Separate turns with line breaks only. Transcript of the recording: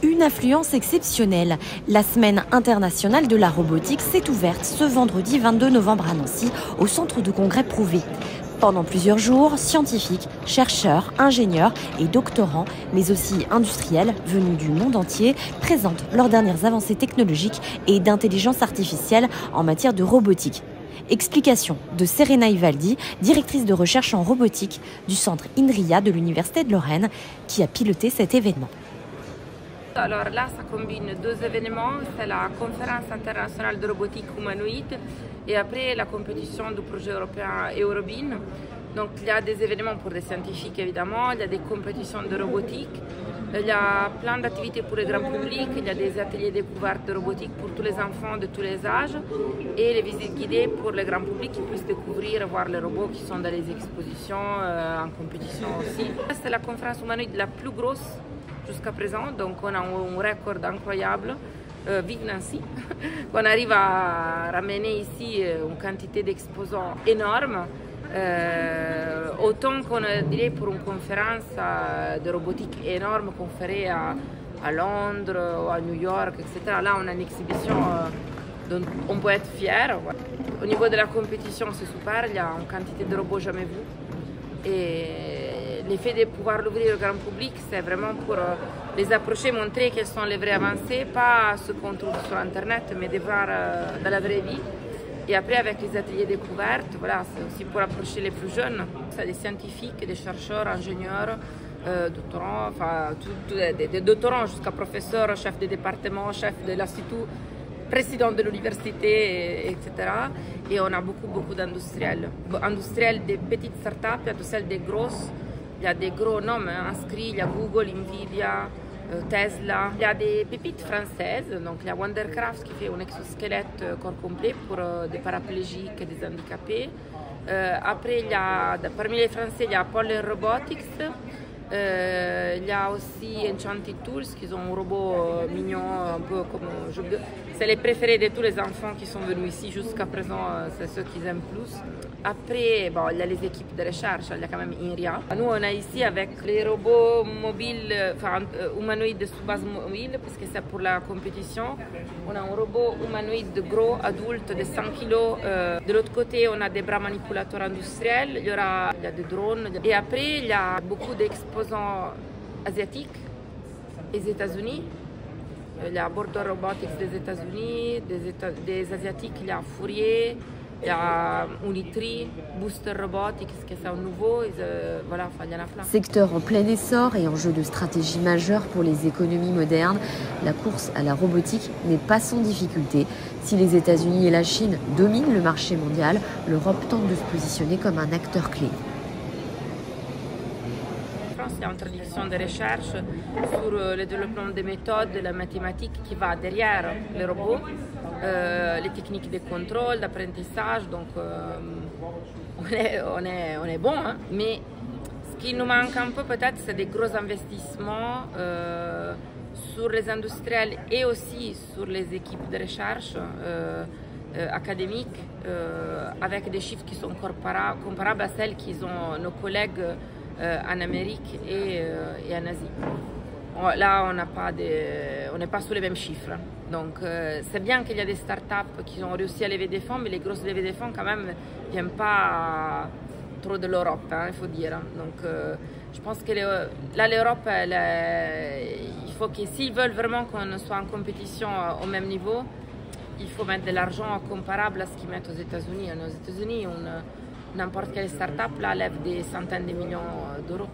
Une affluence exceptionnelle. La semaine internationale de la robotique s'est ouverte ce vendredi 22 novembre à Nancy, au centre de congrès Prouvé. Pendant plusieurs jours, scientifiques, chercheurs, ingénieurs et doctorants, mais aussi industriels venus du monde entier, présentent leurs dernières avancées technologiques et d'intelligence artificielle en matière de robotique. Explication de Serena Ivaldi, directrice de recherche en robotique du centre INRIA de l'Université de Lorraine, qui a piloté cet événement.
Alors là, ça combine deux événements, c'est la conférence internationale de robotique humanoïde et après la compétition du projet européen Eurobin. Donc il y a des événements pour les scientifiques évidemment, il y a des compétitions de robotique, il y a plein d'activités pour le grand public, il y a des ateliers découvertes de robotique pour tous les enfants de tous les âges et les visites guidées pour le grand public qui puissent découvrir, voir les robots qui sont dans les expositions, en compétition aussi. C'est la conférence humanoïde la plus grosse jusqu'à présent, donc on a un record incroyable. Vive Nancy, on arrive à ramener ici une quantité d'exposants énorme, autant qu'on dirait pour une conférence de robotique énorme qu'on ferait à Londres ou à New York, etc. Là on a une exhibition dont on peut être fier. Au niveau de la compétition c'est super, il y a une quantité de robots jamais vus. Et l'effet de pouvoir l'ouvrir au grand public, c'est vraiment pour les approcher, montrer quelles sont les vraies avancées, pas ce qu'on trouve sur Internet, mais de voir dans la vraie vie. Et après, avec les ateliers découvertes, voilà, c'est aussi pour approcher les plus jeunes. C'est des scientifiques, des chercheurs, ingénieurs, doctorants, enfin, des doctorants jusqu'à professeurs, chefs de département, chefs de l'institut, président de l'université, etc. Et on a beaucoup d'industriels. Industriels des petites startups, il y a de celles des grosses. Il y a des gros noms inscrits, il y a Google, Nvidia, Tesla. Il y a des pépites françaises, donc il y a Wondercraft qui fait un exosquelette corps complet pour des paraplégiques et des handicapés. Après, il y a, parmi les Français, il y a Polar Robotics. Il y a aussi Enchanted Tools qui ont un robot mignon, un peu comme un jeu de... C'est les préférés de tous les enfants qui sont venus ici jusqu'à présent, c'est ceux qu'ils aiment plus. Après, bon, il y a les équipes de recherche, il y a quand même INRIA. Nous, on a ici avec les robots mobiles, enfin humanoïdes sous base mobile, parce que c'est pour la compétition. On a un robot humanoïde gros, adulte, de 100 kg. De l'autre côté, on a des bras manipulateurs industriels, il y a des drones. Et après, il y a beaucoup d'exposants asiatiques, des États-Unis. Il y a Border Robotics des États-Unis, des Asiatiques, il y a Fourier, il y a Unitri, Booster Robotics, qui est un nouveau, voilà, enfin, il y en a plein.
Secteur en plein essor et enjeu de stratégie majeure pour les économies modernes, la course à la robotique n'est pas sans difficulté. Si les États-Unis et la Chine dominent le marché mondial, l'Europe tente de se positionner comme un acteur clé.
Il y a une tradition de recherche sur le développement des méthodes, de la mathématique qui va derrière les robots, les techniques de contrôle, d'apprentissage, donc on est bon, hein? Mais ce qui nous manque un peu peut-être, c'est des gros investissements sur les industriels et aussi sur les équipes de recherche académiques, avec des chiffres qui sont comparables à celles qu'ils ont nos collègues en Amérique et en Asie. Là, on n'est pas sur les mêmes chiffres. Donc, c'est bien qu'il y a des startups qui ont réussi à lever des fonds, mais les grosses levées des fonds, quand même, ne viennent pas trop de l'Europe, hein, il faut dire. Donc, je pense que là, l'Europe, il faut que s'ils veulent vraiment qu'on soit en compétition au même niveau, il faut mettre de l'argent comparable à ce qu'ils mettent aux États-Unis. Aux États-Unis, n'importe quelle start-up là lève des centaines de millions d'euros.